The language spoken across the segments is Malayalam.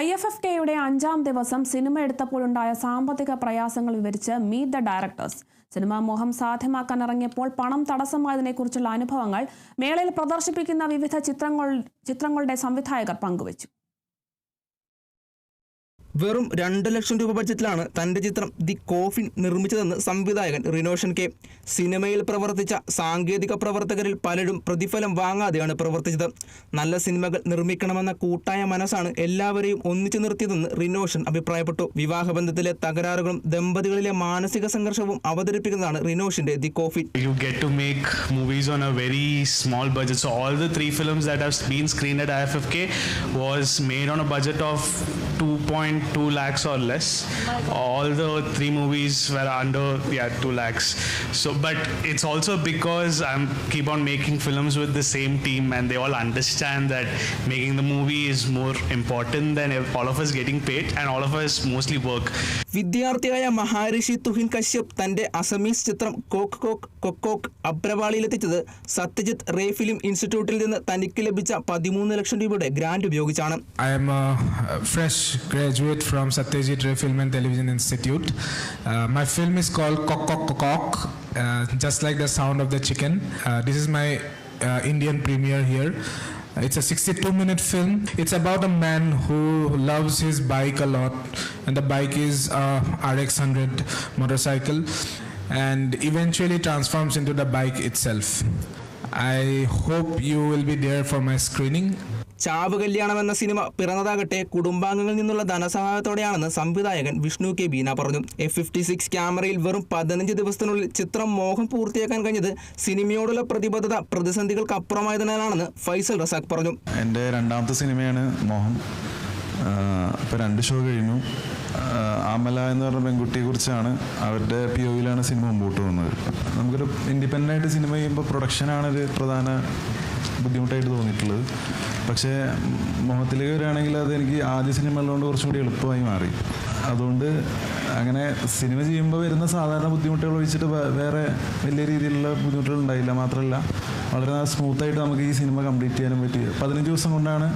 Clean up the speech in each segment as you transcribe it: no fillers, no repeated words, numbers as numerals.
IFFKയുടെ 5-ാം ദിവസം സിനിമ എടുത്തപ്പോഴുണ്ടായ സാമ്പത്തിക പ്രയാസങ്ങൾ വിവരിച്ച് മീറ്റ് ദ ഡയറക്ടേഴ്സ്. സിനിമാ മോഹം സാധ്യമാക്കാൻ ഇറങ്ങിയപ്പോൾ പണം തടസ്സമായതിനെക്കുറിച്ചുള്ള അനുഭവങ്ങൾ മേളയിൽ പ്രദർശിപ്പിക്കുന്ന വിവിധ ചിത്രങ്ങളുടെ സംവിധായകർ പങ്കുവച്ചു. വെറും 2 ലക്ഷം രൂപ ബഡ്ജറ്റിലാണ് തന്റെ ചിത്രം ദി കോഫിൻ നിർമ്മിച്ചതെന്ന് സംവിധായകൻ റിനോഷൻ കെ. സിനിമയിൽ പ്രവർത്തിച്ച സാങ്കേതിക പ്രവർത്തകരിൽ പലരും പ്രതിഫലം വാങ്ങാതെയാണ് പ്രവർത്തിച്ചത്. നല്ല സിനിമകൾ നിർമ്മിക്കണമെന്ന കൂട്ടായ മനസ്സാണ് എല്ലാവരെയും ഒന്നിച്ചു നിർത്തിയതെന്ന് റിനോഷൻ അഭിപ്രായപ്പെട്ടു. വിവാഹബന്ധത്തിലെ തകരാറുകളും ദമ്പതികളിലെ മാനസിക സംഘർഷവും അവതരിപ്പിക്കുന്നതാണ് റിനോഷിന്റെ the coffin. You get to make movies on a very small budget. So all the 3 films that have been screened at IFFK was made on a budget of 2.2 lakhs or less. All the 3 movies were under 2 lakhs. So but it's also because I'm keep on making films with the same team and they all understand that making the movie is more important than all of us getting paid and all of us mostly work. വിദ്യാർത്ഥിയായ മഹാരിഷി തുഹിൻ കശ്യപ് തന്റെ അസമീസ് ചിത്രം കോക്ക് കോക്ക് കൊക്കോക്ക് അബ്രവാളിയിലെത്തിച്ചത് സത്യജിത്ത് റേ ഫിലിം ഇൻസ്റ്റിറ്റ്യൂട്ടിൽ നിന്ന് തനിക്ക് ലഭിച്ച 13 ലക്ഷം രൂപയുടെ ഗ്രാന്റ് ഉപയോഗിച്ചാണ്. I am a fresh graduate from Satyajit Ray Film and Television Institute. My film is called Kok Kok Kokok, just like the sound of the chicken. This is my Indian premiere here. It's a 62-minute film. It's about a man who loves his bike a lot, and the bike is a RX-100 motorcycle, and eventually transforms into the bike itself. I hope you will be there for my screening. ചാവ് കല്യാണം എന്ന സിനിമ പിറന്നതാകട്ടെ കുടുംബാംഗങ്ങളിൽ നിന്നുള്ള ധനസഹായത്തോടെയാണെന്ന് സംവിധായകൻ വിഷ്ണു കെ ബീന പറഞ്ഞു. F56 ക്യാമറയിൽ വെറും 15 ദിവസത്തിനുള്ളിൽ ചിത്രം മോഹം പൂർത്തിയാക്കാൻ കഴിഞ്ഞത് സിനിമയോടുള്ള പ്രതിബദ്ധത പ്രതിസന്ധികൾക്ക് അപ്പുറമായതിനാലാണെന്ന് ഫൈസൽ റസാഖ് പറഞ്ഞു. എൻ്റെ 2ാമത്തെ സിനിമയാണ് മോഹം. ഇപ്പോൾ 2 ഷോ കഴിഞ്ഞു. ആമല എന്ന് പറഞ്ഞ പെൺകുട്ടിയെക്കുറിച്ചാണ്, അവരുടെ POVയിലാണ് സിനിമ മുമ്പോട്ട് പോകുന്നത്. നമുക്കൊരു ഇൻഡിപെൻഡൻ്റ് ആയിട്ട് സിനിമ ചെയ്യുമ്പോൾ പ്രൊഡക്ഷനാണ് ഒരു പ്രധാന ബുദ്ധിമുട്ടായിട്ട് തോന്നിയിട്ടുള്ളത്. പക്ഷേ മോഹത്തിലേക്ക് വരികയാണെങ്കിൽ അതെനിക്ക് ആദ്യ സിനിമകളുകൊണ്ട് കുറച്ചുകൂടി എളുപ്പമായി മാറി. അതുകൊണ്ട് അങ്ങനെ സിനിമ ചെയ്യുമ്പോൾ വരുന്ന സാധാരണ ബുദ്ധിമുട്ടുകൾ ഒഴിച്ചിട്ട് വേറെ വലിയ രീതിയിലുള്ള ബുദ്ധിമുട്ടുകൾ ഉണ്ടായില്ല. മാത്രമല്ല വളരെ സ്മൂത്തായിട്ട് നമുക്ക് ഈ സിനിമ കംപ്ലീറ്റ് ചെയ്യാനും പറ്റി. 15 ദിവസം കൊണ്ടാണ്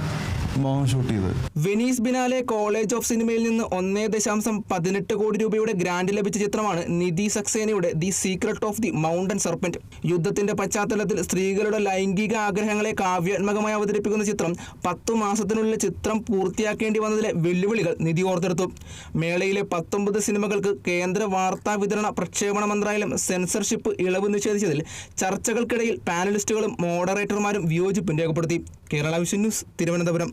മോഹം ഷൂട്ട് ചെയ്തത്. വെനീസ് ബിനാലെ കോളേജ് ഓഫ് സിനിമയിൽ നിന്ന് 1.18 കോടി രൂപയുടെ ഗ്രാന്റ് ലഭിച്ച ചിത്രമാണ് നിധി സക്സേനയുടെ the secret of the mountain serpent. യുദ്ധത്തിന്റെ പശ്ചാത്തലത്തിൽ സ്ത്രീകളുടെ ലൈംഗിക ആഗ്രഹങ്ങളെ കാവ്യാത്മകമായി അവതരിപ്പിക്കുന്ന ചിത്രം 10 മാസത്തിനുള്ളിൽ ചിത്രം പൂർത്തിയാക്കേണ്ടി വന്നതിലെ വെല്ലുവിളികൾ നിധി ഓർത്തെടുത്തു. മേളയിലെ 19 സിനിമകൾക്ക് കേന്ദ്ര വാർത്താ വിതരണ പ്രക്ഷേപണ മന്ത്രാലയം സെൻസർഷിപ്പ് ഇളവ് നിഷേധിച്ചതിൽ ചർച്ചകൾക്കിടയിൽ പാനലിസ്റ്റുകളും മോഡറേറ്റർമാരും വിയോജിപ്പും രേഖപ്പെടുത്തി. Kerala vision news, Thiruvananthapuram.